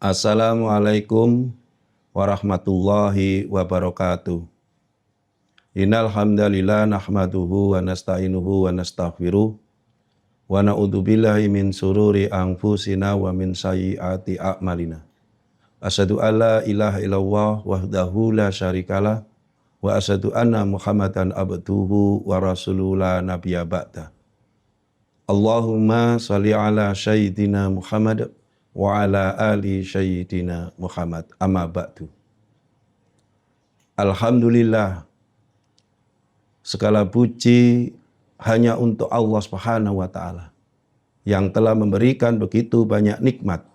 Assalamualaikum warahmatullahi wabarakatuh. Innal hamdalillah nahmaduhu wa nasta'inuhu wa nastaghfiruh wa na'udzu billahi min sururi anfusina wa min sayyiati a'malina. Asyhadu alla ilaha illallah wahdahu la syarikalah wa asyhadu anna Muhammadan abduhu wa rasuluhu la nabiyya ba'da. Allahumma shalli ala sayyidina Muhammad wa ala ali sayyidina Muhammad, amma ba'du. Alhamdulillah, segala puji hanya untuk Allah Subhanahu wa taala yang telah memberikan begitu banyak nikmat.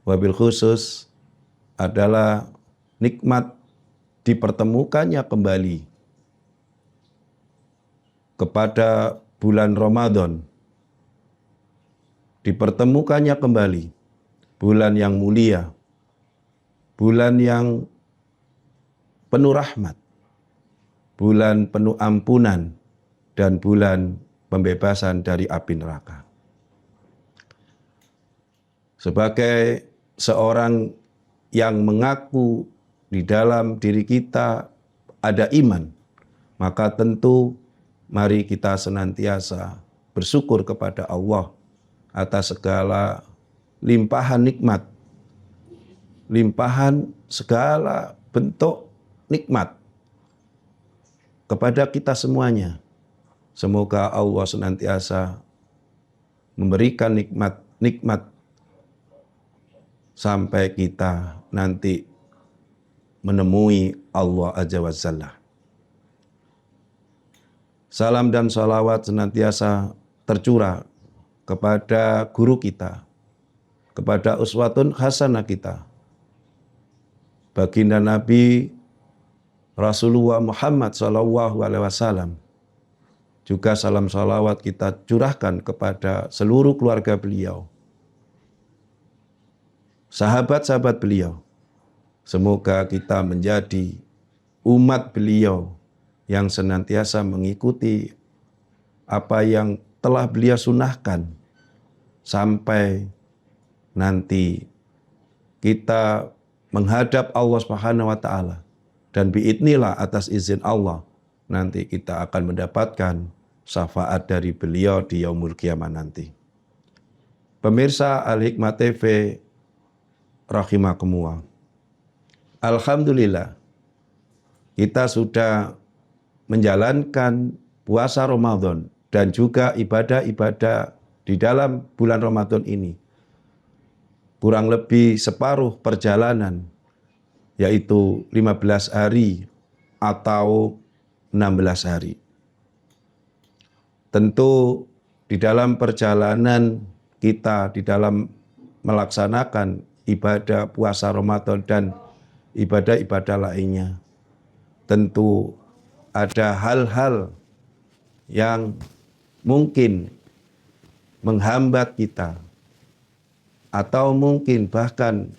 Wabil khusus adalah nikmat dipertemukannya kembali kepada bulan Ramadan. Dipertemukannya kembali bulan yang mulia, bulan yang penuh rahmat, bulan penuh ampunan, dan bulan pembebasan dari api neraka. Sebagai seorang yang mengaku di dalam diri kita ada iman, maka tentu mari kita senantiasa bersyukur kepada Allah atas segala limpahan nikmat, limpahan segala bentuk nikmat kepada kita semuanya. Semoga Allah senantiasa memberikan nikmat-nikmat sampai kita nanti menemui Allah Azza wa Jalla. Salam dan salawat senantiasa tercurah kepada guru kita, kepada uswatun hasanah kita, baginda Nabi Rasulullah Muhammad SAW. Juga salam salawat kita curahkan kepada seluruh keluarga beliau, sahabat-sahabat beliau. Semoga kita menjadi umat beliau yang senantiasa mengikuti apa yang telah beliau sunahkan sampai nanti kita menghadap Allah Subhanahu wa taala, dan biidznillah atas izin Allah nanti kita akan mendapatkan syafaat dari beliau di yaumul qiyamah nanti. Pemirsa Al-Hikmah TV rahimakumullah. Alhamdulillah, kita sudah menjalankan puasa Ramadan dan juga ibadah-ibadah di dalam bulan Ramadan ini. Kurang lebih separuh perjalanan, yaitu 15 hari atau 16 hari. Tentu di dalam perjalanan kita, di dalam melaksanakan ibadah puasa Ramadan dan ibadah-ibadah lainnya, tentu ada hal-hal yang mungkin menghambat kita, atau mungkin bahkan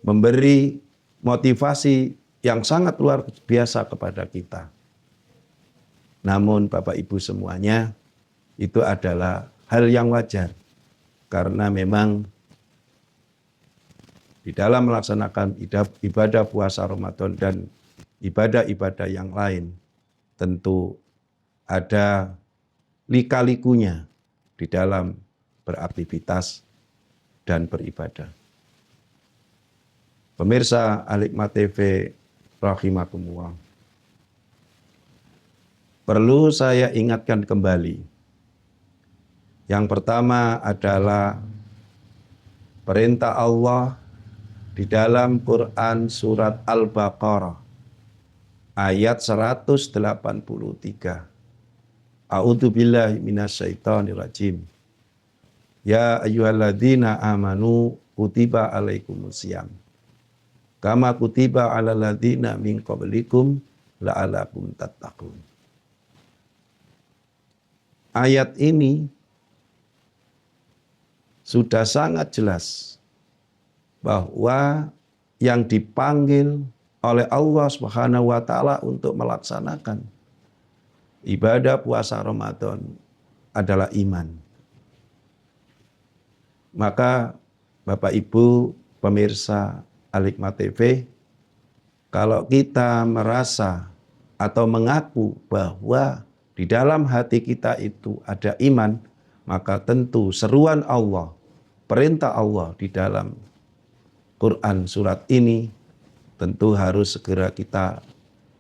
memberi motivasi yang sangat luar biasa kepada kita. Namun Bapak Ibu semuanya, itu adalah hal yang wajar, karena memang di dalam melaksanakan ibadah puasa Ramadan dan ibadah-ibadah yang lain, tentu ada lika-likunya di dalam beraktivitas dan beribadah. Pemirsa Al-Hikmah TV rahimakumullah. Perlu saya ingatkan kembali. Yang pertama adalah perintah Allah di dalam Quran surat Al-Baqarah ayat 183. A'udzubillahi minasyaitonirrajim. Ya ayyuhalladzina amanu kutiba alaikumusiyam kama kutiba alal ladzina min qablikum la'alakum tattaqun. Ayat ini sudah sangat jelas bahwa yang dipanggil oleh Allah Subhanahu wa taala untuk melaksanakan ibadah puasa Ramadan adalah iman. Maka Bapak Ibu pemirsa Al-Hikmah TV, kalau kita merasa atau mengaku bahwa di dalam hati kita itu ada iman, maka tentu seruan Allah, perintah Allah di dalam Quran surat ini tentu harus segera kita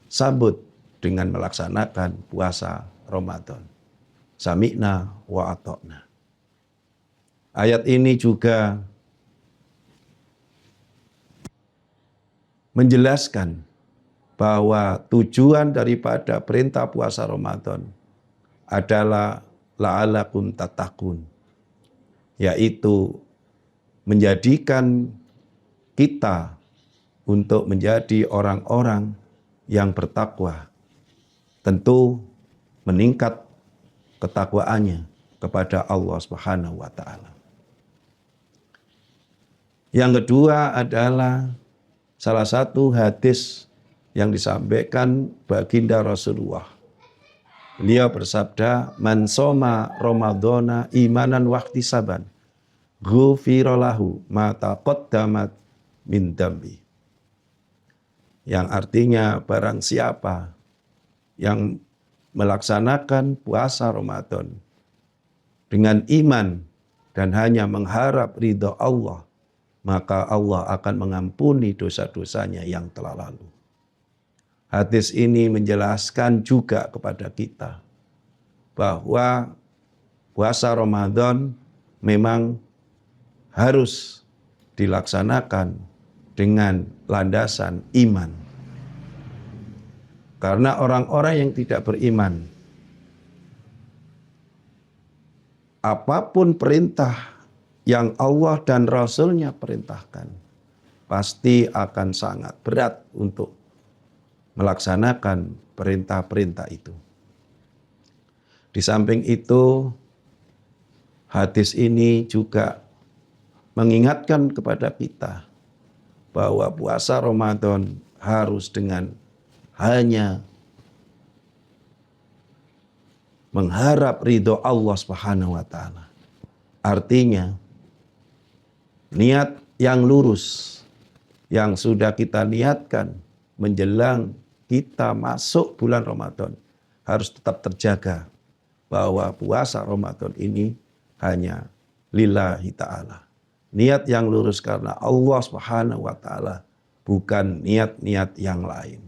sambut dengan melaksanakan puasa Ramadan. Sami'na wa ata'na. Ayat ini juga menjelaskan bahwa tujuan daripada perintah puasa Ramadan adalah la'alakum tattaqun, yaitu menjadikan kita untuk menjadi orang-orang yang bertakwa. Tentu meningkat ketakwaannya kepada Allah Subhanahu wa taala. Yang kedua adalah salah satu hadis yang disampaikan baginda Rasulullah. Beliau bersabda, "Man shoma Ramadhana imanan wa ihtisaban, ghufira lahu ma taqaddamat min dambi." Yang artinya barang siapa yang melaksanakan puasa Ramadan dengan iman dan hanya mengharap ridha Allah, maka Allah akan mengampuni dosa-dosanya yang telah lalu. Hadis ini menjelaskan juga kepada kita bahwa puasa Ramadan memang harus dilaksanakan dengan landasan iman. Karena orang-orang yang tidak beriman, apapun perintah yang Allah dan Rasul-Nya perintahkan, pasti akan sangat berat untuk melaksanakan perintah-perintah itu. Di samping itu, hadis ini juga mengingatkan kepada kita bahwa puasa Ramadan harus dengan hanya mengharap ridho Allah Subhanahu wa taala. Artinya, niat yang lurus yang sudah kita niatkan menjelang kita masuk bulan Ramadan harus tetap terjaga, bahwa puasa Ramadan ini hanya lillahi ta'ala. Niat yang lurus karena Allah Subhanahu wa taala, bukan niat-niat yang lain.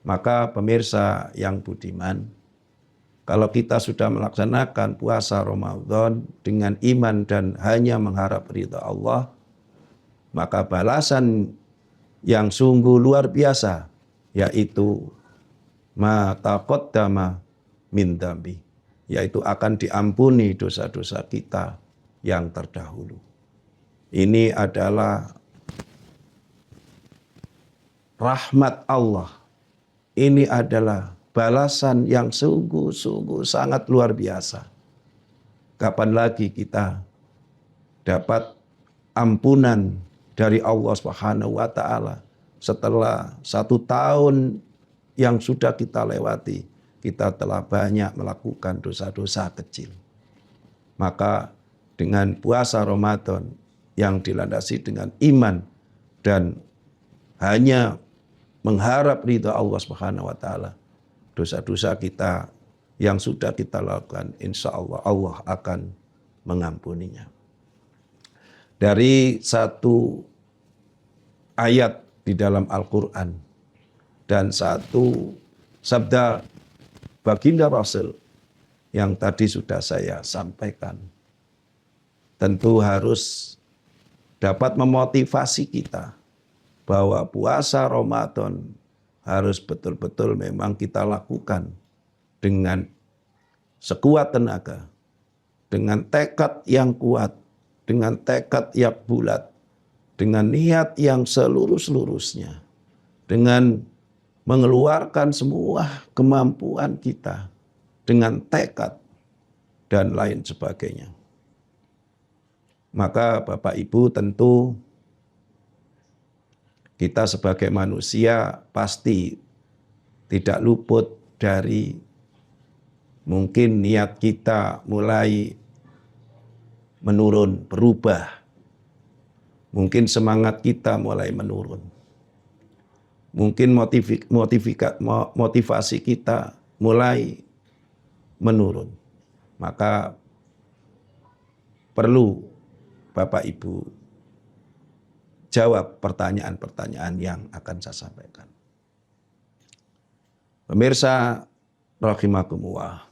Maka pemirsa yang budiman, kalau kita sudah melaksanakan puasa Ramadan dengan iman dan hanya mengharap ridha Allah, maka balasan yang sungguh luar biasa, yaitu ma taqaddama min dambi, yaitu akan diampuni dosa-dosa kita yang terdahulu. Ini adalah rahmat Allah. Ini adalah balasan yang sungguh-sungguh sangat luar biasa. Kapan lagi kita dapat ampunan dari Allah Subhanahu wa taala setelah 1 tahun yang sudah kita lewati, kita telah banyak melakukan dosa-dosa kecil. Maka dengan puasa Ramadan yang dilandasi dengan iman dan hanya mengharap ridha Allah Subhanahu wa taala, dosa-dosa kita yang sudah kita lakukan, insya Allah Allah akan mengampuninya. Dari satu ayat di dalam Al-Quran dan satu sabda baginda Rasul yang tadi sudah saya sampaikan, tentu harus dapat memotivasi kita bahwa puasa Ramadan harus betul-betul memang kita lakukan dengan sekuat tenaga, dengan tekad yang kuat, dengan tekad yang bulat, dengan niat yang seluruh-seluruhnya, dengan mengeluarkan semua kemampuan kita, dengan tekad dan lain sebagainya. Maka Bapak Ibu tentu kita sebagai manusia pasti tidak luput dari mungkin niat kita mulai menurun, berubah. Mungkin semangat kita mulai menurun. Mungkin motivasi kita mulai menurun. Maka perlu Bapak Ibu jawab pertanyaan-pertanyaan yang akan saya sampaikan. Pemirsa rahimakumullah,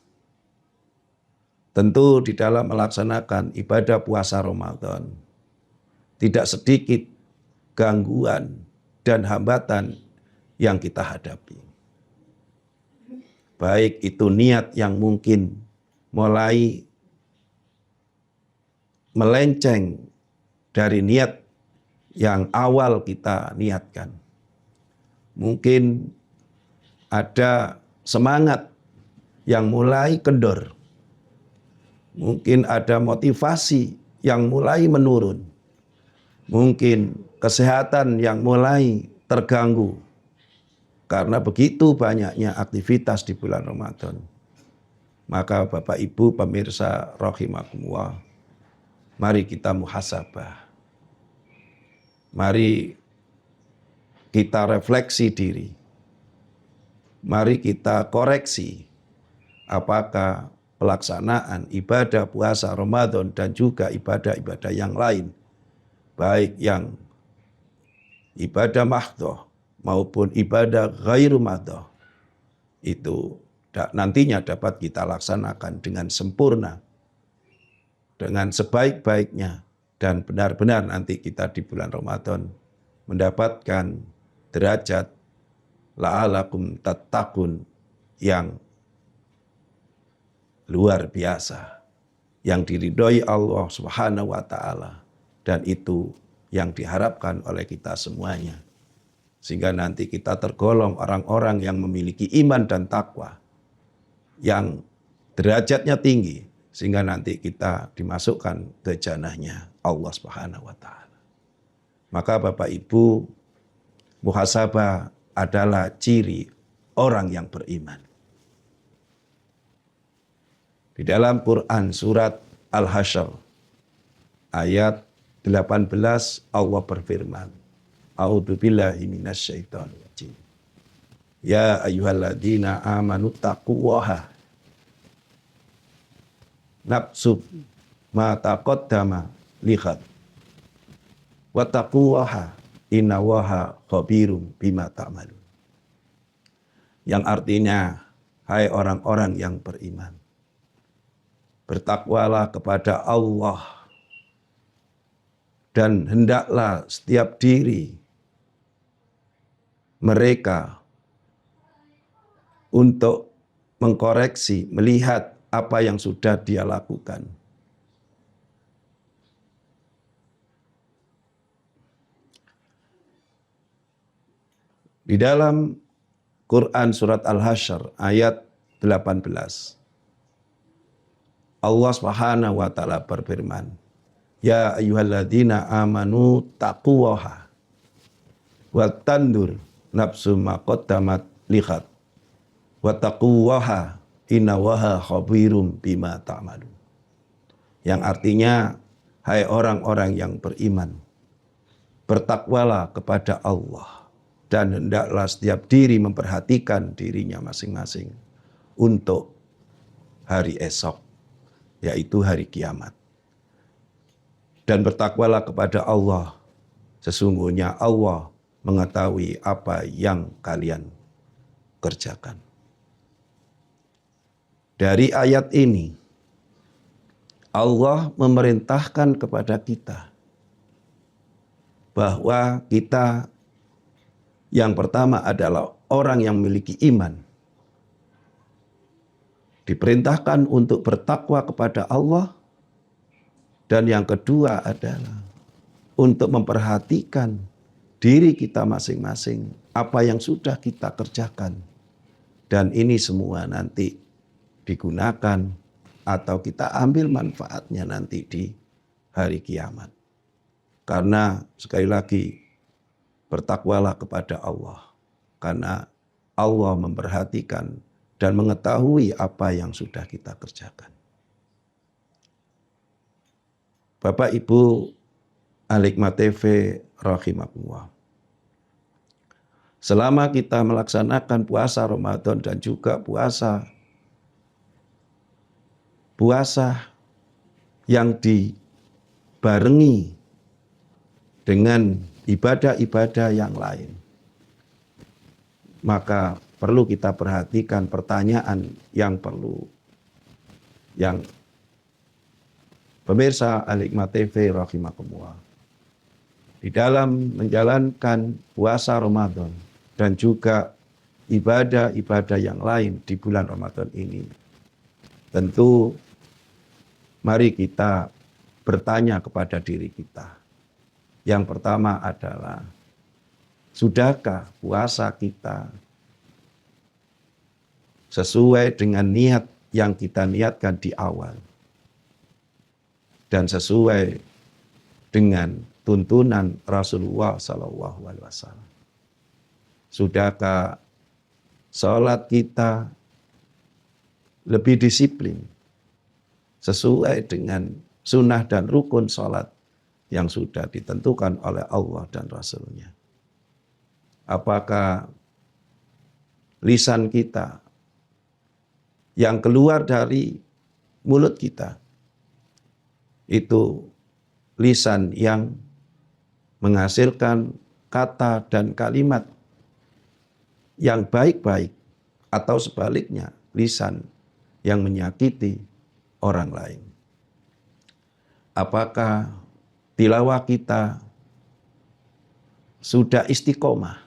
tentu di dalam melaksanakan ibadah puasa Ramadan, tidak sedikit gangguan dan hambatan yang kita hadapi. Baik itu niat yang mungkin mulai melenceng dari niat yang awal kita niatkan. Mungkin ada semangat yang mulai kendor. Mungkin ada motivasi yang mulai menurun. Mungkin kesehatan yang mulai terganggu. Karena begitu banyaknya aktivitas di bulan Ramadan. Maka Bapak Ibu pemirsa rahimakumullah, mari kita muhasabah. Mari kita refleksi diri. Mari kita koreksi apakah pelaksanaan ibadah puasa Ramadan dan juga ibadah-ibadah yang lain, baik yang ibadah mahdhah maupun ibadah ghairu mahdhah, itu nantinya dapat kita laksanakan dengan sempurna, dengan sebaik-baiknya, dan benar-benar nanti kita di bulan Ramadan mendapatkan derajat la'alakum tattaqun yang luar biasa, yang diridhoi Allah Subhanahu wa taala, dan itu yang diharapkan oleh kita semuanya. Sehingga nanti kita tergolong orang-orang yang memiliki iman dan takwa yang derajatnya tinggi, sehingga nanti kita dimasukkan ke jannahnya Allah Subhanahu wa taala. Maka Bapak Ibu, muhasabah adalah ciri orang yang beriman. Di dalam Quran surat Al-Hasyr ayat 18 Allah berfirman, A'udzubillahi minasyaitonir rajim. Ya ayyuhalladzina amanu taqullaha nafsub ma taqaddama lighad wattaqullaha innallaha khabirum bima ta'malun. Yang artinya, hai orang-orang yang beriman, bertakwalah kepada Allah dan hendaklah setiap diri mereka untuk mengkoreksi, melihat apa yang sudah dia lakukan. Di dalam Quran surat Al-Hasyr ayat 18, Allah Subhanahu wa taala berfirman, Ya ayyuhalladzina amanu taqullaha wa tandur nafsum ma qaddamat lighad wa taqullaha innallaha khabirum bima ta'malun. Yang artinya, hai orang-orang yang beriman, bertakwalah kepada Allah dan hendaklah setiap diri memperhatikan dirinya masing-masing untuk hari esok, yaitu hari kiamat. Dan bertakwalah kepada Allah, sesungguhnya Allah mengetahui apa yang kalian kerjakan. Dari ayat ini, Allah memerintahkan kepada kita bahwa kita yang pertama adalah orang yang memiliki iman. Diperintahkan untuk bertakwa kepada Allah. Dan yang kedua adalah untuk memperhatikan diri kita masing-masing, apa yang sudah kita kerjakan. Dan ini semua nanti digunakan atau kita ambil manfaatnya nanti di hari kiamat. Karena sekali lagi, bertakwalah kepada Allah, karena Allah memperhatikan dan mengetahui apa yang sudah kita kerjakan. Bapak Ibu Al-Hikmah TV rahimakumullah. Selama kita melaksanakan puasa Ramadan dan juga puasa yang dibarengi dengan ibadah-ibadah yang lain, maka perlu kita perhatikan pertanyaan yang pemirsa Al-Hikmah TV rahimakumullah. Di dalam menjalankan puasa Ramadan dan juga ibadah-ibadah yang lain di bulan Ramadan ini, tentu mari kita bertanya kepada diri kita. Yang pertama adalah, sudahkah puasa kita sesuai dengan niat yang kita niatkan di awal dan sesuai dengan tuntunan Rasulullah SAW? Sudahkah sholat kita lebih disiplin sesuai dengan sunnah dan rukun sholat yang sudah ditentukan oleh Allah dan Rasul-Nya? Apakah lisan kita yang keluar dari mulut kita itu lisan yang menghasilkan kata dan kalimat yang baik-baik, atau sebaliknya lisan yang menyakiti orang lain? Apakah tilawah kita sudah istiqomah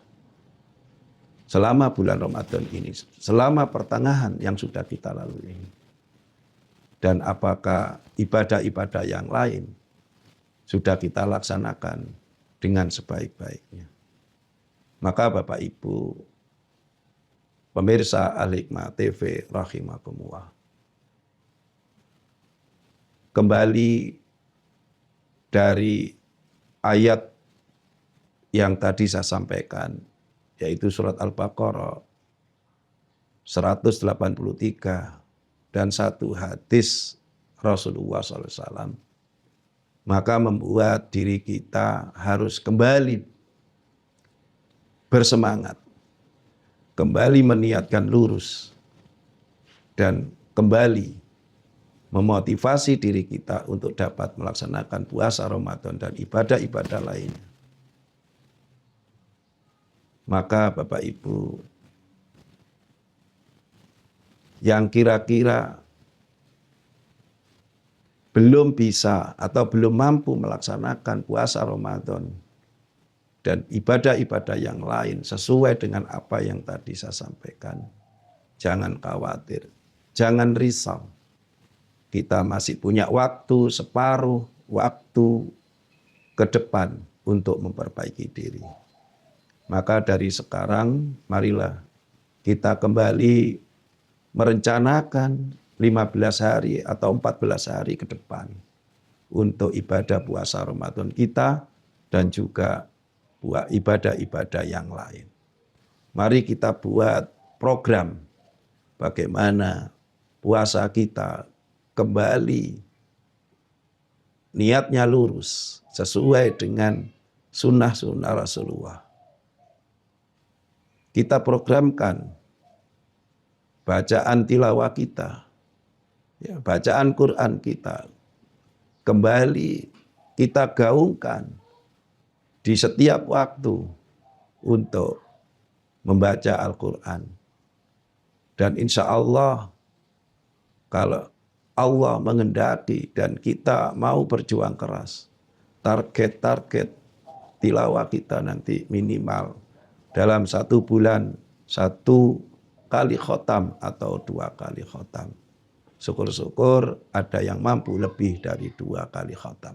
selama bulan Ramadan ini, selama pertengahan yang sudah kita lalui ini? Dan apakah ibadah-ibadah yang lain sudah kita laksanakan dengan sebaik-baiknya? Maka Bapak Ibu pemirsa Al-Hikmah TV rahimakumullah, kembali dari ayat yang tadi saya sampaikan, yaitu surat Al-Baqarah 183 dan satu hadis Rasulullah SAW, maka membuat diri kita harus kembali bersemangat, kembali meniatkan lurus, dan kembali memotivasi diri kita untuk dapat melaksanakan puasa Ramadan dan ibadah-ibadah lainnya. Maka Bapak Ibu yang kira-kira belum bisa atau belum mampu melaksanakan puasa Ramadan dan ibadah-ibadah yang lain sesuai dengan apa yang tadi saya sampaikan, jangan khawatir, jangan risau. Kita masih punya waktu, separuh waktu ke depan untuk memperbaiki diri. Maka dari sekarang, marilah kita kembali merencanakan 15 hari atau 14 hari ke depan untuk ibadah puasa Ramadan kita dan juga buat ibadah-ibadah yang lain. Mari kita buat program bagaimana puasa kita kembali niatnya lurus sesuai dengan sunnah-sunnah Rasulullah. Kita programkan bacaan tilawah kita, ya, bacaan Quran kita kembali kita gaungkan di setiap waktu untuk membaca Al-Quran. Dan insya Allah kalau Allah menghendaki dan kita mau berjuang keras, target-target tilawah kita nanti minimal dalam 1 bulan 1 kali khotam atau 2 kali khotam. Syukur-syukur ada yang mampu lebih dari 2 kali khotam.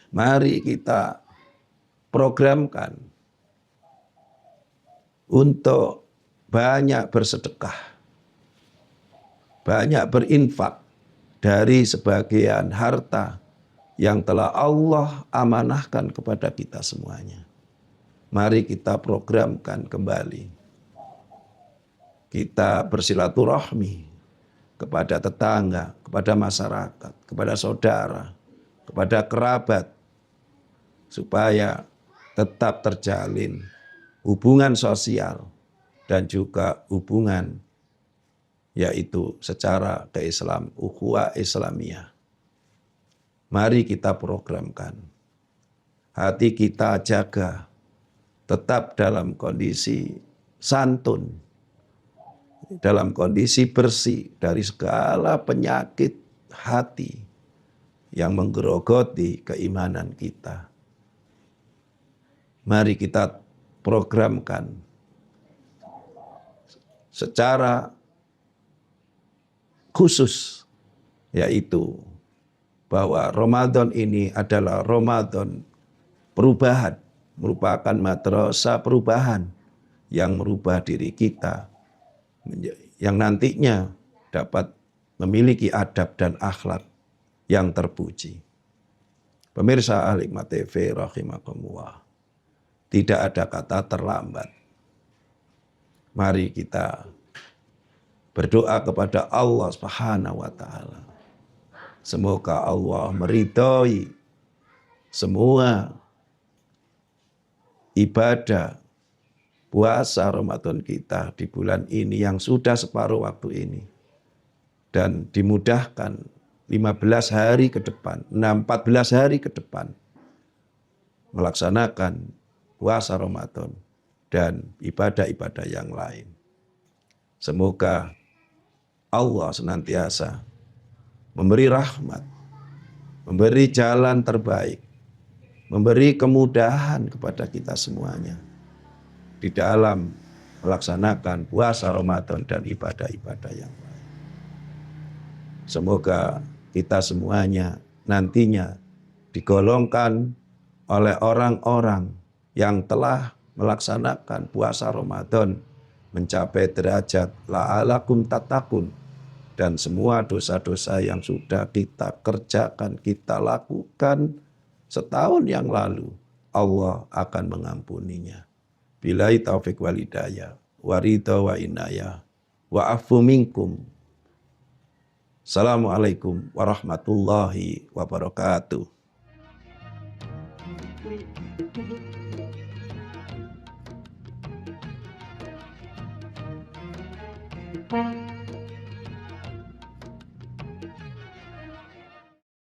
Mari kita programkan untuk banyak bersedekah, banyak berinfak dari sebagian harta yang telah Allah amanahkan kepada kita semuanya. Mari kita programkan kembali. Kita bersilaturahmi kepada tetangga, kepada masyarakat, kepada saudara, kepada kerabat, supaya tetap terjalin hubungan sosial dan juga hubungan yaitu secara keislam, ukhuwah Islamiyah. Mari kita programkan. Hati kita jaga tetap dalam kondisi santun, dalam kondisi bersih dari segala penyakit hati yang menggerogoti keimanan kita. Mari kita programkan secara khusus, yaitu bahwa Ramadan ini adalah Ramadan perubahan, merupakan madrasah perubahan yang merubah diri kita, yang nantinya dapat memiliki adab dan akhlak yang terpuji. Pemirsa Al-Hikmah TV rahimakumullah, tidak ada kata terlambat. Mari kita berdoa kepada Allah Subhanahu wa taala. Semoga Allah meridhoi semua ibadah puasa Ramadan kita di bulan ini yang sudah separuh waktu ini. Dan dimudahkan 15 hari ke depan, 14 hari ke depan melaksanakan puasa Ramadan dan ibadah-ibadah yang lain. Semoga Allah senantiasa memberi rahmat, memberi jalan terbaik, memberi kemudahan kepada kita semuanya di dalam melaksanakan puasa Ramadan dan ibadah-ibadah yang lain. Semoga kita semuanya nantinya digolongkan oleh orang-orang yang telah melaksanakan puasa Ramadan mencapai derajat la'alakum tattaqun, dan semua dosa-dosa yang sudah kita kerjakan, kita lakukan setahun yang lalu, Allah akan mengampuninya. Billahi taufiq wal hidayah, wa ridha wa inayah, wa afu minkum. Assalamualaikum warahmatullahi wabarakatuh.